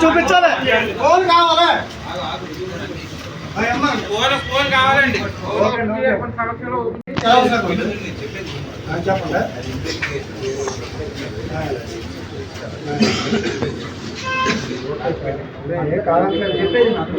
చూపించాలి ఫోన్ కావాలి ఫోన్ కావాలండి. చెప్పండి. కావాలంటే చెప్పేది నాకు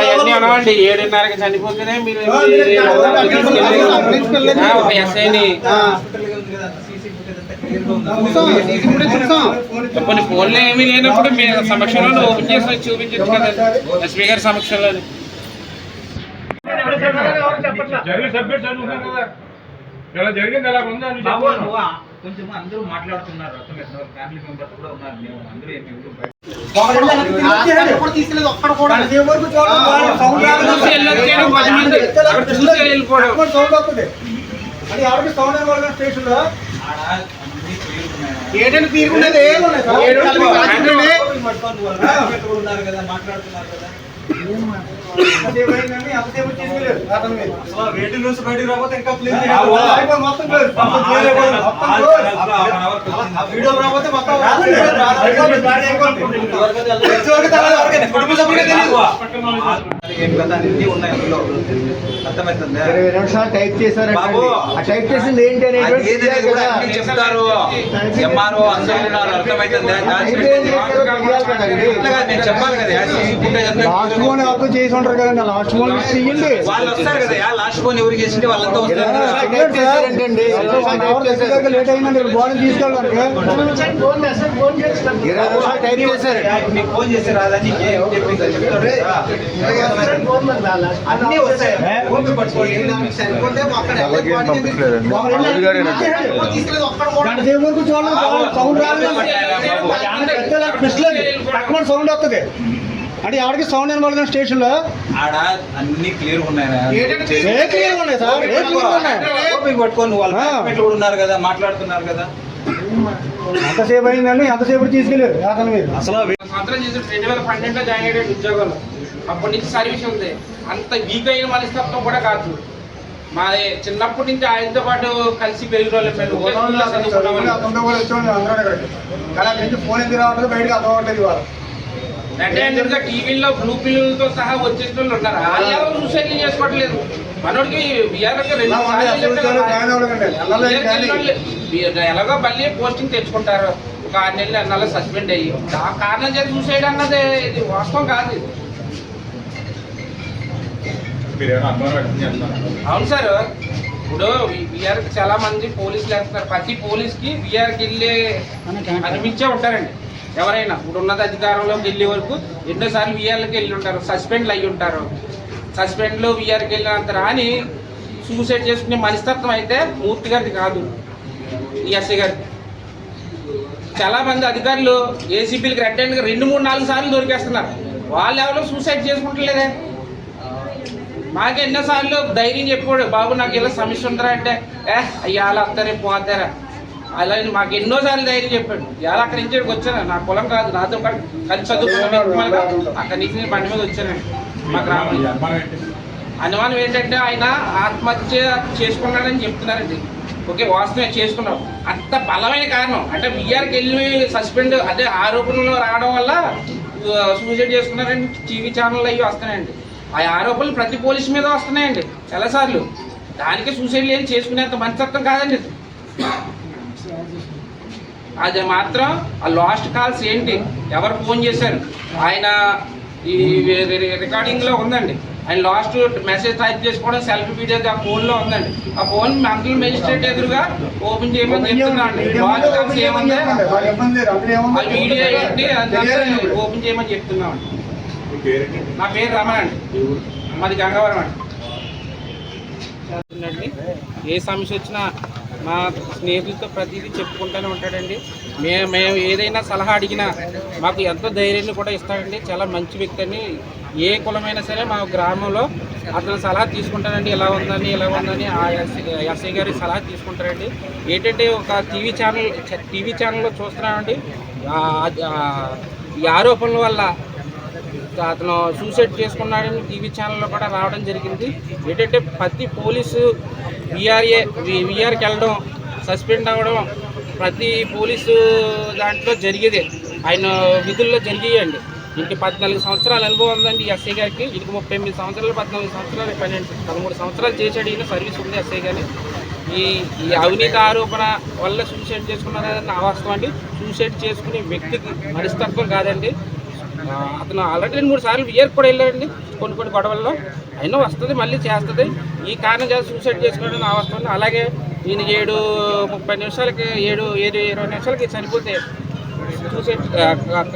అవన్నీ అనవండి. 7:30కి చనిపోతేనే మీరు ఒక ఎస్ఐని కొన్ని ఫోన్లో ఏమీ లేనప్పుడు మీ సమక్షంలో ఓపెన్ చేసి చూపించచ్చు కదా ఎస్పీ గారి సమక్షంలో. జరిగింది ఎలా ఉందా కొంచెం అందరూ మాట్లాడుతున్నారు. ఫ్యామిలీ మెంబర్స్ కూడా ఉన్నారు. అందరూ ఏదైనా తీరుకునేది ఉన్నారు కదా, మాట్లాడుతున్నారు కదా. వేటి న్యూస్ బయటకు రాకపోతే ఇంకా వీడియో రాకపోతే మొత్తం అర్థమవుతుంది. 20 నిమిషాలు టైప్ చేశారు. టైప్ చేసింది ఏంటి అనేది చెప్తారు. ఎంఆర్ఓ అందరూ ఉన్నారు. అర్థమవుతుంది. చెప్పాలి కదా. లాస్ట్ ఫోన్ అప్పు చేసి ఉంటారు కదండి. లాస్ట్ ఫోన్ తీయండి. వాళ్ళు వస్తారు కదా. లాస్ట్ ఫోన్ ఎవరికి చేసింది వాళ్ళంతా వస్తారు. లేట్ అయిందండి. బాడీ తీసుకెళ్ళడానికి 20 నిమిషాలు టైప్ చేశారు. మీకు ఫోన్ చేశారు. అదని అన్నీ వస్తాయి. సౌండ్ వస్తుంది అంటే ఆడికి సౌండ్ వినబడదు స్టేషన్ లో. ఆడ అన్ని క్లియర్ ఉన్నాయి సార్. పట్టుకొని వాళ్ళు కూడా ఉన్నారు కదా, మాట్లాడుతున్నారు కదా. ఎంతసేపు అయిందండి? ఎంతసేపు తీసుకెళ్ళారు అతను మీరు? అసలు సంవత్సరం చేసి 2012లో జాయిన్ అయ్యాడు ఉద్యోగంలో. అప్పటి నుంచి సర్వీస్ ఉంది. అంత వీక్ అయిన మనస్తత్వం కూడా కాదు. మా చిన్నప్పటి నుంచి ఆయనతో పాటు కలిసి పెరిగిన వాళ్ళు ఫోన్ ఎందుకు రావట్లేదు బయటకు అర్థమవట్లేదు. ఇవాళ అంటే టీవీలో బ్లూ పిల్లలతో సహా వచ్చేసిన వాళ్ళు ఉన్నారు. వాళ్ళు ఎవరు సూసైడ్ చేసుకోవట్లేదు. మనోడికి ఎలాగో మళ్ళీ పోస్టింగ్ తెచ్చుకుంటారు. ఒక 6 నెలలు అన్నాళ్ళు సస్పెండ్ అయ్యి ఆ కారణం చేసి సూసైడ్ అన్నది ఇది వాస్తవం కాదు. అవును సార్. ఇప్పుడు విఆర్కి చాలా మంది పోలీసులు వేస్తున్నారు. ప్రతి పోలీస్కి విఆర్కి వెళ్ళే అనిపించే ఉంటారండి. ఎవరైనా ఇప్పుడు ఉన్నత అధికారంలోకి వెళ్ళే వరకు ఎన్నోసార్లు విఆర్లకి వెళ్ళి ఉంటారు. సస్పెండ్లు అయ్యి ఉంటారు. సస్పెండ్లో విఆర్కి వెళ్ళినంత రాని సూసైడ్ చేసుకునే మనస్తత్వం అయితే మూర్తి గారిది కాదు, ఈ ఎస్ఐ గారికి. చాలామంది అధికారులు ఏసీపీలకి రెడ్ హ్యాండ్గా 2, 3, 4 సార్లు దొరికేస్తున్నారు. వాళ్ళు ఎవరో సూసైడ్ చేసుకుంటలేదే. మాకు ఎన్నోసార్లు ధైర్యం చెప్పాడు, బాబు నాకు ఇలా సమస్య ఉందరా అంటే అయ్యాల వస్తారే పోతారా అలా మాకు ఎన్నోసార్లు ధైర్యం చెప్పాడు. ఇవాళ అక్కడి నుంచి వచ్చాను. నా కులం కాదు, నాతో కలిసి చదువుకున్నాను. అక్కడి నుంచి నేను బండి మీద వచ్చానండి. మా గ్రామంలో అనుమానం ఏంటంటే ఆయన ఆత్మహత్య చేసుకున్నాడని చెప్తున్నారండి. ఓకే, వాస్తవమే చేసుకున్నాం. అంత బలమైన కారణం అంటే విఆర్కి వెళ్ళి సస్పెండ్ అదే ఆరోపణలు రావడం వల్ల సూసైడ్ చేసుకున్నారండి. టీవీ ఛానళ్ళు అవి వస్తున్నాయండి. ఆ ఆరోపణలు ప్రతి పోలీసు మీద వస్తున్నాయండి చాలాసార్లు. దానికి సూసైడ్ ఏం చేసుకునేంత మనస్తత్వం కాదండి. అది మాత్రం ఆ లాస్ట్ కాల్స్ ఏంటి, ఎవరు ఫోన్ చేశారు, ఆయన ఈ రికార్డింగ్లో ఉందండి. ఆయన లాస్ట్ మెసేజ్ టైప్ చేసుకోవడం సెల్ఫీ వీడియో ఆ ఫోన్లో ఉందండి. ఆ ఫోన్ మండల మెజిస్ట్రేట్ ఎదురుగా ఓపెన్ చేయమని చెప్తున్నా అండి. వాచ్ ఏముంది ఆ వీడియో ఏంటి అది ఓపెన్ చేయమని చెప్తున్నామండి. నా పేరు రమణ అండి, మాది గంగవరం అండి. ఏ సమస్య వచ్చినా మా స్నేహితులతో ప్రతిదీ చెప్పుకుంటూనే ఉంటాడండి. మేము ఏదైనా సలహా అడిగినా మాకు ఎంతో ధైర్యాన్ని కూడా ఇస్తాడండి. చాలా మంచి వ్యక్తి అండి. ఏ కులమైనా సరే మా గ్రామంలో అతను సలహా తీసుకుంటానండి. ఎలా ఉందని ఆ ఎస్ఐ గారి సలహా తీసుకుంటారండి. ఏంటంటే ఒక టీవీ ఛానల్లో చూస్తున్నామండి, ఈ ఆరోపణల వల్ల అతను సూసైడ్ చేసుకున్నాడని టీవీ ఛానల్లో కూడా రావడం జరిగింది. ఏంటంటే ప్రతి పోలీసు విఆర్కి వెళ్ళడం, సస్పెండ్ అవ్వడం ప్రతి పోలీసు దాంట్లో జరిగేదే, ఆయన విధుల్లో జరిగేయండి. ఇంక 14 సంవత్సరాల అనుభవం ఉందండి ఎస్ఐ గారికి. ఇంక 38 సంవత్సరాలు 14 సంవత్సరాలు 13 సంవత్సరాలు చేశాడు. ఈయన సర్వీస్ ఉంది ఎస్ఐ గారి. ఈ అవినీతి ఆరోపణ వల్ల సూసైడ్ చేసుకున్నారని అవాస్తవం అండి. సూసైడ్ చేసుకునే వ్యక్తికి మనస్తత్వం కాదండి. అతను ఆల్రెడీ 2-3 సార్లు విఆర్కి కూడా వెళ్ళాడండి. కొన్ని గొడవల్లో అయినా వస్తుంది, మళ్ళీ చేస్తుంది. ఈ కారణం చేసి సూసైడ్ చేసుకోవడం అవస్తుంది. అలాగే ఈయన 7:30 నిమిషాలకి 7:20 నిమిషాలకి చనిపోతే సూసైడ్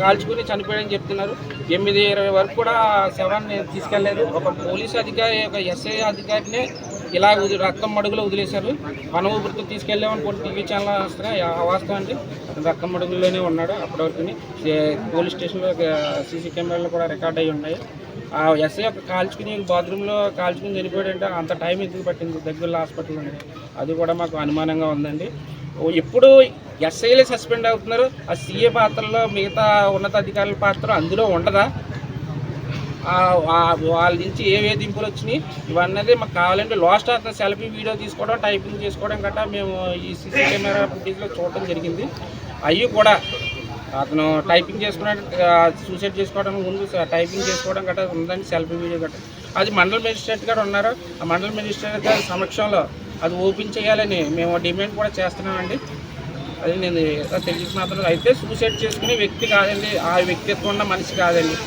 కాల్చుకుని చనిపోయాడని చెప్తున్నారు. 8:20 వరకు కూడా శవాన్ని తీసుకెళ్లేదు. ఒక పోలీసు అధికారి, ఒక ఎస్ఐ అధికారినే ఇలా రక్తం మడుగులో వదిలేశారు. మన ఊపిరితో తీసుకెళ్ళామని కొన్ని టీవీ ఛానల్ వస్తున్నాయి. వాస్తవం అండి, అతను రక్తం మడుగుల్లోనే ఉన్నాడు. అప్పటి వరకు పోలీస్ స్టేషన్లో సీసీ కెమెరాలు కూడా రికార్డ్ అయ్యి ఉన్నాయి. ఆ ఎస్ఐ కాల్చుకుని బాత్రూంలో కాల్చుకుని చనిపోయాడంటే అంత టైం ఎందుకు పట్టింది దగ్గరలో హాస్పిటల్ ఉంది. అది కూడా మాకు అనుమానంగా ఉందండి. ఎప్పుడు ఎస్ఐలే సస్పెండ్ అవుతున్నారు, ఆ సీఏ పాత్రలో మిగతా ఉన్నత అధికారుల పాత్ర అందులో ఉండదా? వాళ్ళ నుంచి ఏ వేధింపులు వచ్చినాయి ఇవన్నది మాకు కావాలంటే లాస్ట్ అతను సెల్ఫీ వీడియో తీసుకోవడం, టైపింగ్ చేసుకోవడం గట్రా మేము ఈ సీసీ కెమెరా ఫుటేజ్లో చూడటం జరిగింది. అవి కూడా అతను టైపింగ్ చేసుకున్నాడు, సూసైడ్ చేసుకోవడానికి ముందు టైపింగ్ చేసుకోవడం గట్రా ఉందండి, సెల్ఫీ వీడియో గట్రా. అది మండల మెజిస్ట్రేట్ గారు ఉన్నారు. ఆ మండల మెజిస్ట్రేట్ గారి సమక్షంలో అది ఓపెన్ చేయాలని మేము డిమాండ్ కూడా చేస్తున్నామండి. అది నేను తెలియజేసిన అతను అయితే సూసైడ్ చేసుకునే వ్యక్తి కాదండి, ఆ వ్యక్తిత్వం ఉన్న మనిషి కాదండి.